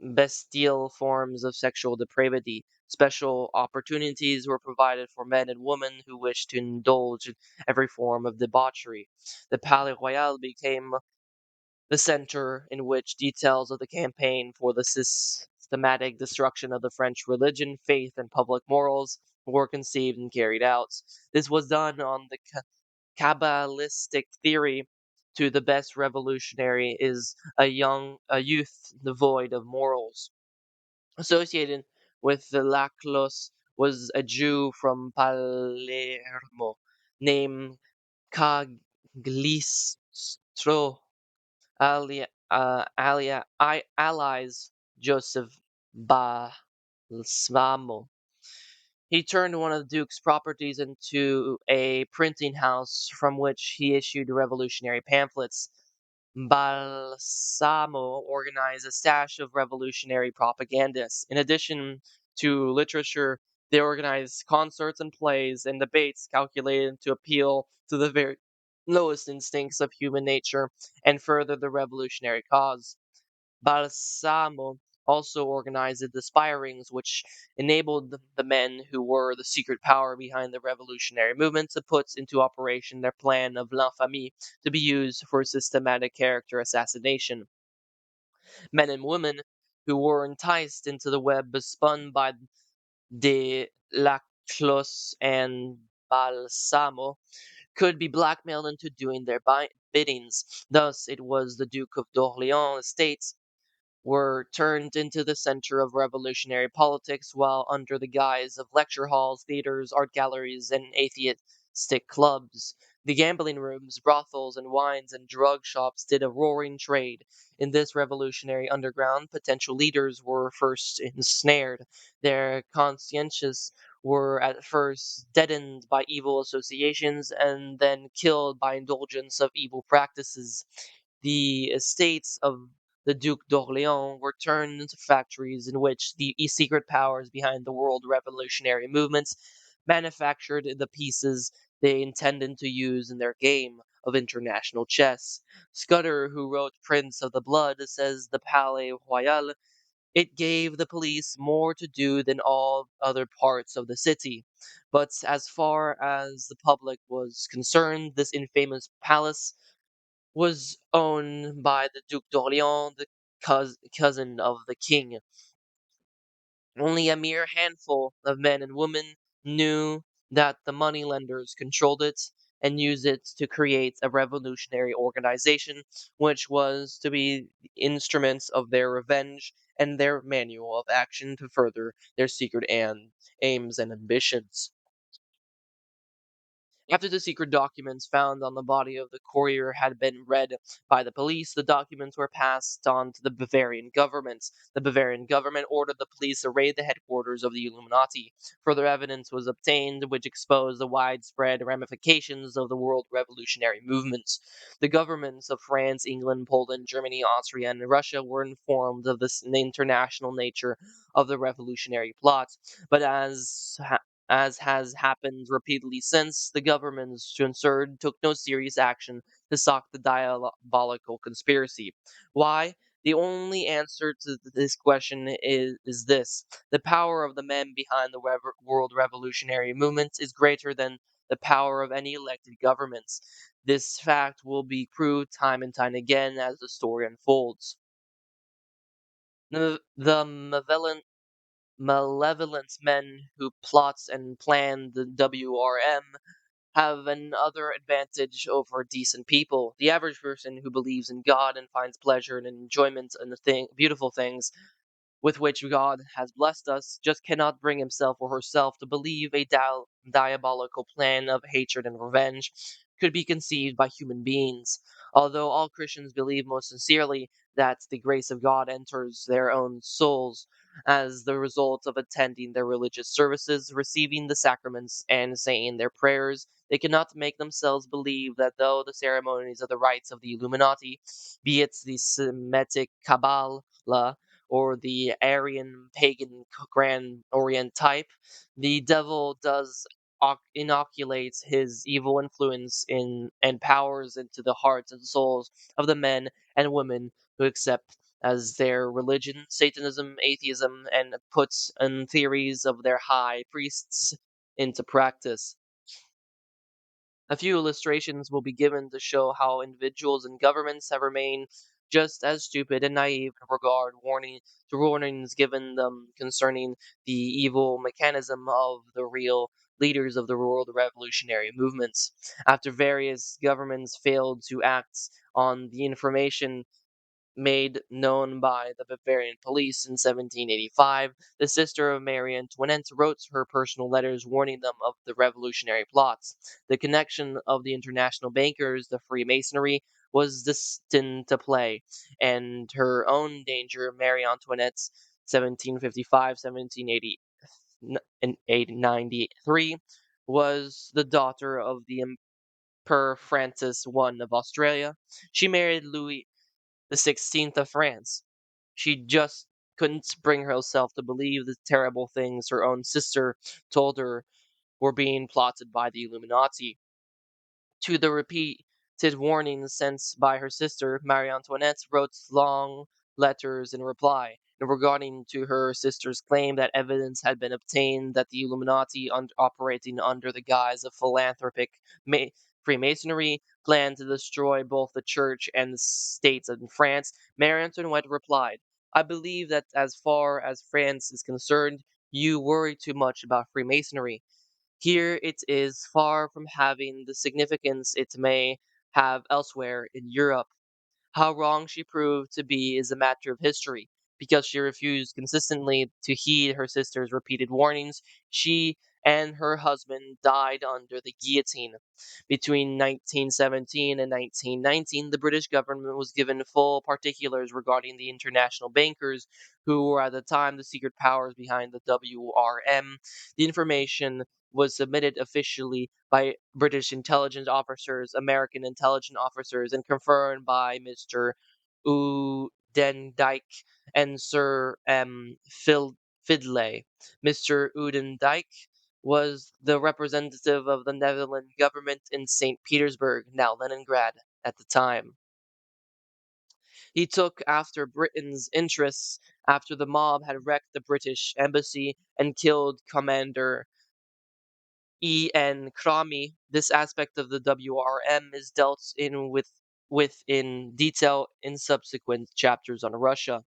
bestial forms of sexual depravity. Special opportunities were provided for men and women who wished to indulge in every form of debauchery. The Palais Royal became the center in which details of the campaign for the systematic destruction of the French religion, faith, and public morals were conceived and carried out. This was done on the Kabbalistic theory to the best revolutionary is a youth devoid of morals. Associated with the Laclos was a Jew from Palermo named Cagliostro. Allies Joseph Balsamo. He turned one of the Duke's properties into a printing house from which he issued revolutionary pamphlets. Balsamo organized a stash of revolutionary propagandists. In addition to literature, they organized concerts and plays and debates calculated to appeal to the very lowest instincts of human nature and further the revolutionary cause. Balsamo also organized the spirings, which enabled the men who were the secret power behind the revolutionary movement to put into operation their plan of l'infamie to be used for systematic character assassination. Men and women who were enticed into the web spun by de Laclos and Balsamo could be blackmailed into doing their biddings. Thus, it was the Duke of d'Orléans estates were turned into the center of revolutionary politics, while under the guise of lecture halls, theaters, art galleries, and atheistic clubs, the gambling rooms, brothels, and wines and drug shops did a roaring trade. In this revolutionary underground, potential leaders were first ensnared. Their consciences were at first deadened by evil associations and then killed by indulgence of evil practices. The estates of the Duc d'Orléans were turned into factories in which the secret powers behind the world revolutionary movements manufactured the pieces they intended to use in their game of international chess. Scudder, who wrote Prince of the Blood, says the Palais Royal it gave the police more to do than all other parts of the city. But as far as the public was concerned, this infamous palace was owned by the Duc d'Orléans, the cousin of the king. Only a mere handful of men and women knew that the moneylenders controlled it and used it to create a revolutionary organization, which was to be the instruments of their revenge and their manual of action to further their secret aims and ambitions. After the secret documents found on the body of the courier had been read by the police, the documents were passed on to the Bavarian government. The Bavarian government ordered the police to raid the headquarters of the Illuminati. Further evidence was obtained which exposed the widespread ramifications of the world revolutionary movements. The governments of France, England, Poland, Germany, Austria, and Russia were informed of the international nature of the revolutionary plot, but as has happened repeatedly since, the governments concerned took no serious action to stop the diabolical conspiracy. Why? The only answer to this question is this. The power of the men behind the world revolutionary movement is greater than the power of any elected governments. This fact will be proved time and time again as the story unfolds. The malevolent men who plot and plan the WRM have another advantage over decent people. The average person who believes in God and finds pleasure and enjoyment in the beautiful things with which God has blessed us just cannot bring himself or herself to believe a diabolical plan of hatred and revenge could be conceived by human beings. Although all Christians believe most sincerely that the grace of God enters their own souls as the result of attending their religious services, receiving the sacraments, and saying their prayers. They cannot make themselves believe that though the ceremonies of the rites of the Illuminati, be it the Semitic Kabbalah or the Aryan pagan Grand Orient type, the devil does inoculates his evil influence in and powers into the hearts and souls of the men and women who accept as their religion Satanism, atheism, and puts in theories of their high priests into practice. A few illustrations will be given to show how individuals and governments have remained just as stupid and naive in regard to warnings given them concerning the evil mechanism of the real leaders of the world revolutionary movements. After various governments failed to act on the information made known by the Bavarian police in 1785, the sister of Marie Antoinette wrote her personal letters warning them of the revolutionary plots. The connection of the international bankers, the Freemasonry, was destined to play, and her own danger, Marie Antoinette's 1755-1780 and 1893, was the daughter of the Emperor Francis I of Australia. She married Louis XVI of France. She just couldn't bring herself to believe the terrible things her own sister told her were being plotted by the Illuminati. To the repeated warnings sent by her sister, Marie Antoinette wrote long letters in reply, regarding to her sister's claim that evidence had been obtained that the Illuminati, operating under the guise of philanthropic ma- Freemasonry, planned to destroy both the church and the states in France. Marie Antoinette replied, I believe that as far as France is concerned, you worry too much about Freemasonry. Here it is far from having the significance it may have elsewhere in Europe. How wrong she proved to be is a matter of history. Because she refused consistently to heed her sister's repeated warnings, she and her husband died under the guillotine. Between 1917 and 1919, the British government was given full particulars regarding the international bankers who were at the time the secret powers behind the WRM. The information was submitted officially by British intelligence officers, American intelligence officers, and confirmed by Mr. Udendijk and Sir Fidley. Mr. Udendijk was the representative of the Netherlands government in St. Petersburg, now Leningrad, at the time. He took after Britain's interests after the mob had wrecked the British embassy and killed Commander Cromie. This aspect of the WRM is dealt with in detail in subsequent chapters on Russia.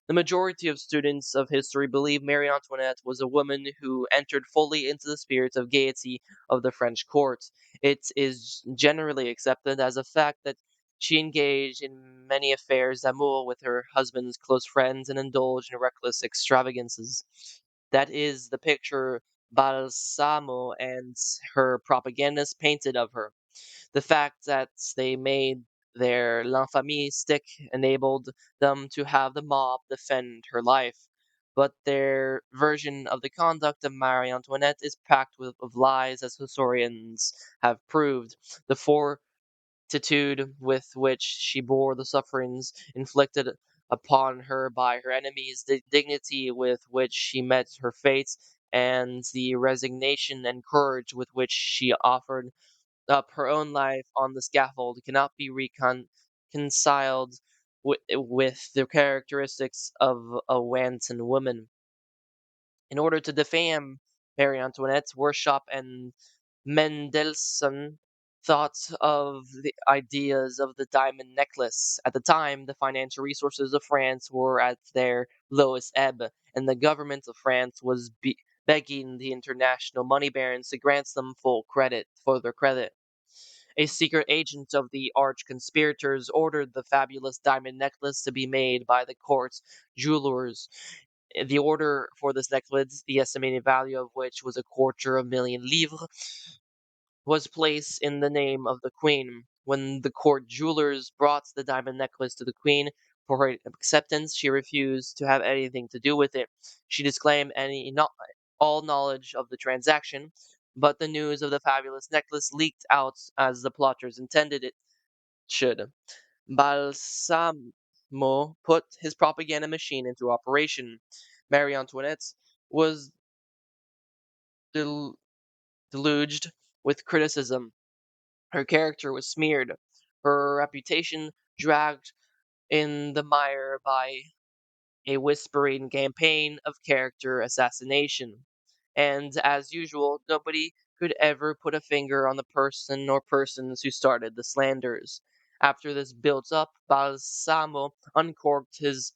The majority of students of history believe Marie Antoinette was a woman who entered fully into the spirit of gaiety of the French court. It is generally accepted as a fact that she engaged in many affairs d'amour with her husband's close friends and indulged in reckless extravagances. That is the picture Balsamo and her propagandists painted of her. The fact that they made their L'Infamie stick enabled them to have the mob defend her life. But their version of the conduct of Marie Antoinette is packed of lies, as historians have proved. The fortitude with which she bore the sufferings inflicted upon her by her enemies, the dignity with which she met her fate, and the resignation and courage with which she offered up her own life on the scaffold cannot be reconciled with the characteristics of a wanton woman. In order to defame Marie Antoinette, Workshop and Mendelssohn thought of the ideas of the diamond necklace. At the time, the financial resources of France were at their lowest ebb, and the government of France was begging the international money barons to grant them full credit for their credit. A secret agent of the arch conspirators ordered the fabulous diamond necklace to be made by the court's jewelers. The order for this necklace, the estimated value of which was 250,000 livres, was placed in the name of the queen. When the court jewelers brought the diamond necklace to the queen, For her acceptance, she refused to have anything to do with it. She disclaimed all knowledge of the transaction, but the news of the fabulous necklace leaked out as the plotters intended it should. Balsamo put his propaganda machine into operation. Marie Antoinette was del- deluged with criticism. Her character was smeared, her reputation dragged in the mire by a whispering campaign of character assassination. And as usual, nobody could ever put a finger on the person or persons who started the slanders. After this built up, Balsamo uncorked his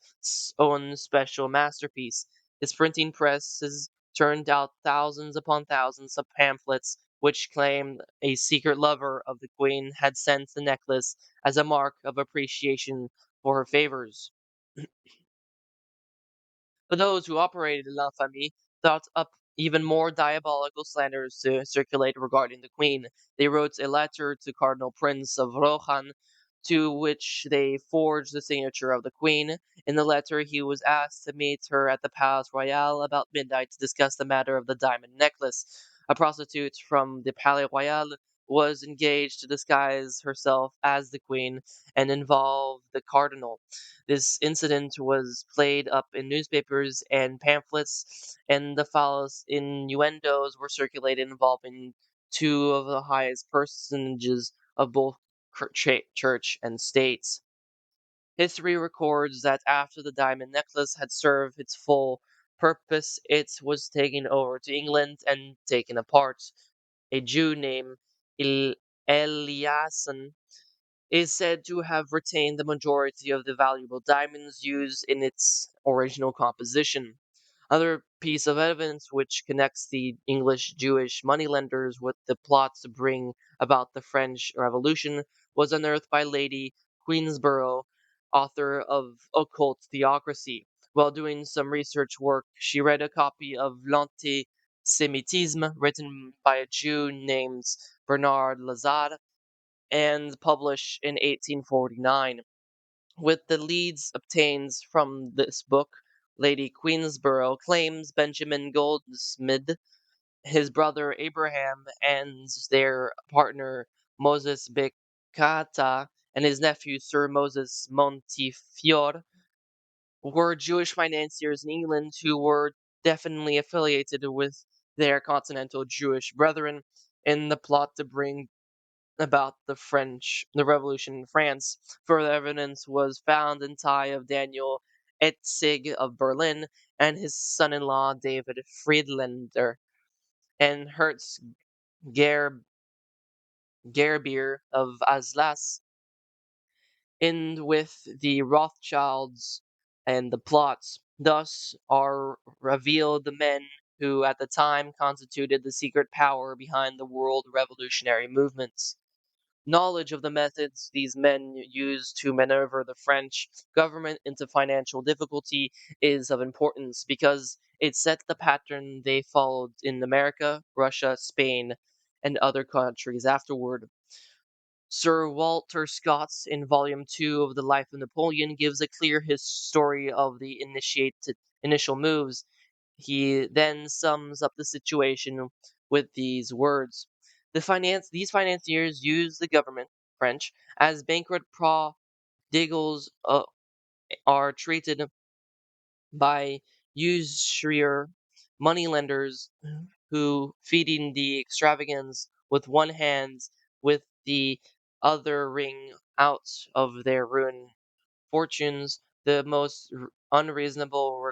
own special masterpiece. His printing presses turned out thousands upon thousands of pamphlets which claimed a secret lover of the queen had sent the necklace as a mark of appreciation for her favors. But those who operated La Famille thought up even more diabolical slanders to circulate regarding the Queen. They wrote a letter to Cardinal Prince of Rohan, to which they forged the signature of the Queen. In the letter, he was asked to meet her at the Palace Royal about midnight to discuss the matter of the diamond necklace. A prostitute from the Palais Royal was engaged to disguise herself as the Queen and involve the Cardinal. This incident was played up in newspapers and pamphlets, and the false innuendos were circulated involving two of the highest personages of both church and state. History records that after the diamond necklace had served its full purpose, it was taken over to England and taken apart. A Jew named Eliasson is said to have retained the majority of the valuable diamonds used in its original composition. Another piece of evidence which connects the English Jewish moneylenders with the plot to bring about the French Revolution was unearthed by Lady Queensborough, author of Occult Theocracy. While doing some research work, she read a copy of L'Antisemitisme written by a Jew named Bernard Lazare and published in 1849. With the leads obtained from this book, Lady Queensborough claims Benjamin Goldsmith, his brother Abraham, and their partner Moses Beccata, and his nephew Sir Moses Montefiore were Jewish financiers in England who were definitely affiliated with their continental Jewish brethren in the plot to bring about the Revolution in France. Further evidence was found in tie of Daniel Etzig of Berlin and his son-in-law David Friedlander and Hertz Ger- Gerbier of Alsace, in with the Rothschilds and the plots. Thus are revealed the men who at the time constituted the secret power behind the world revolutionary movements. Knowledge of the methods these men used to maneuver the French government into financial difficulty is of importance because it set the pattern they followed in America, Russia, Spain, and other countries afterward. Sir Walter Scott, in Volume 2 of the Life of Napoleon, gives a clear story of the initial moves. He then sums up the situation with these words. These financiers use the government, French, as bankrupt prodigals are treated by usurer moneylenders who, feeding the extravagance with one hand, with the other wring out of their ruined fortunes the most unreasonable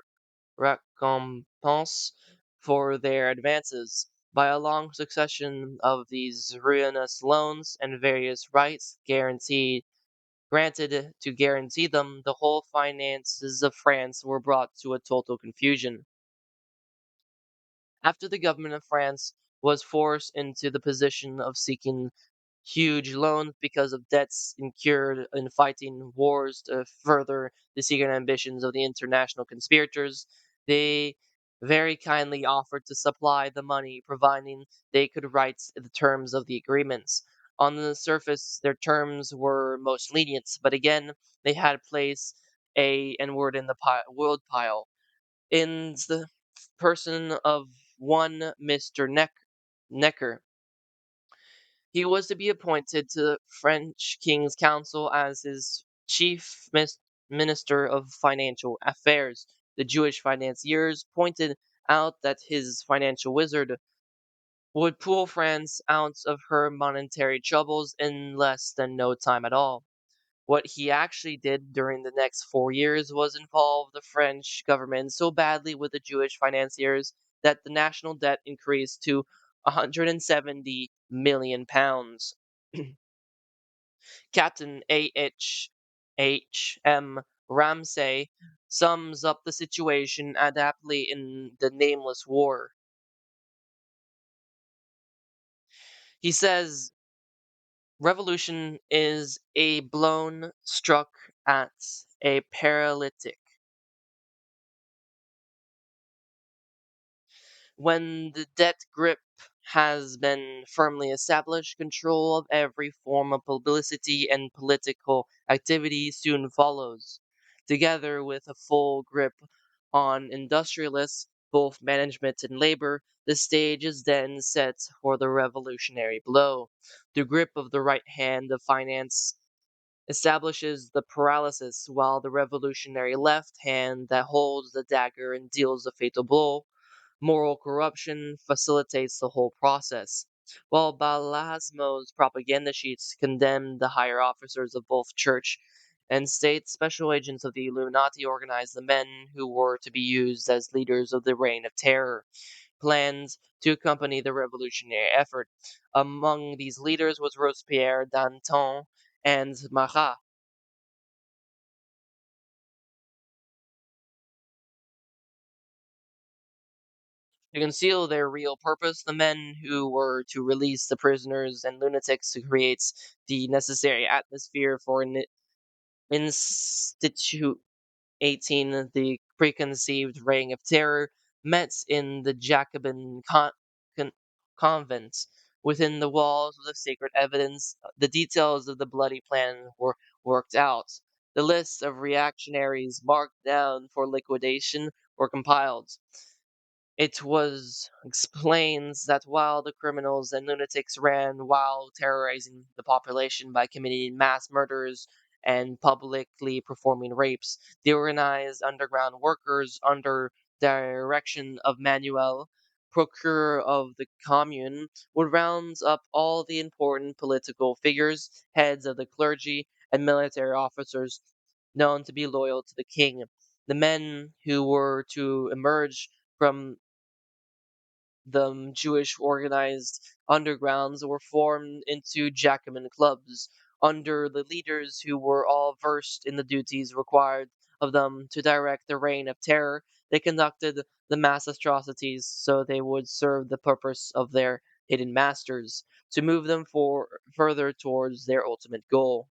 recompense for their advances. By a long succession of these ruinous loans and various rights granted to guarantee them, the whole finances of France were brought to a total confusion. After the government of France was forced into the position of seeking huge loans because of debts incurred in fighting wars to further the secret ambitions of the international conspirators, they very kindly offered to supply the money providing they could write the terms of the agreements. On the surface, their terms were most lenient, but again, they had place A N-word in the word pile. In the person of one Mr. Necker. He was to be appointed to the French King's Council as his chief minister of financial affairs. The Jewish financiers pointed out that his financial wizard would pull France out of her monetary troubles in less than no time at all. What he actually did during the next 4 years was involve the French government so badly with the Jewish financiers that the national debt increased to £170 million. Captain A.H.M. Ramsay sums up the situation adeptly in The Nameless War. He says, revolution is a blow struck at a paralytic. When the debt grip has been firmly established, control of every form of publicity and political activity soon follows. Together with a full grip on industrialists, both management and labor, the stage is then set for the revolutionary blow. The grip of the right hand of finance establishes the paralysis, while the revolutionary left hand that holds the dagger and deals the fatal blow, moral corruption, facilitates the whole process. While Balasmo's propaganda sheets condemned the higher officers of both church and state, special agents of the Illuminati organized the men who were to be used as leaders of the reign of terror. Plans to accompany the revolutionary effort. Among these leaders was Robespierre, Danton, and Marat. To conceal their real purpose, the men who were to release the prisoners and lunatics to create the necessary atmosphere for an institute 18, the preconceived reign of terror, met in the Jacobin con- convent. Within the walls of the sacred evidence, the details of the bloody plan were worked out. The lists of reactionaries marked down for liquidation were compiled. It was explains that while the criminals and lunatics ran while terrorizing the population by committing mass murders and publicly performing rapes, the organized underground workers under direction of Manuel, procureur of the commune, would round up all the important political figures, heads of the clergy, and military officers known to be loyal to the king. The men who were to emerge from the Jewish organized undergrounds were formed into Jacobin clubs under the leaders who were all versed in the duties required of them to direct the reign of terror. They conducted the mass atrocities so they would serve the purpose of their hidden masters, to move them further towards their ultimate goal.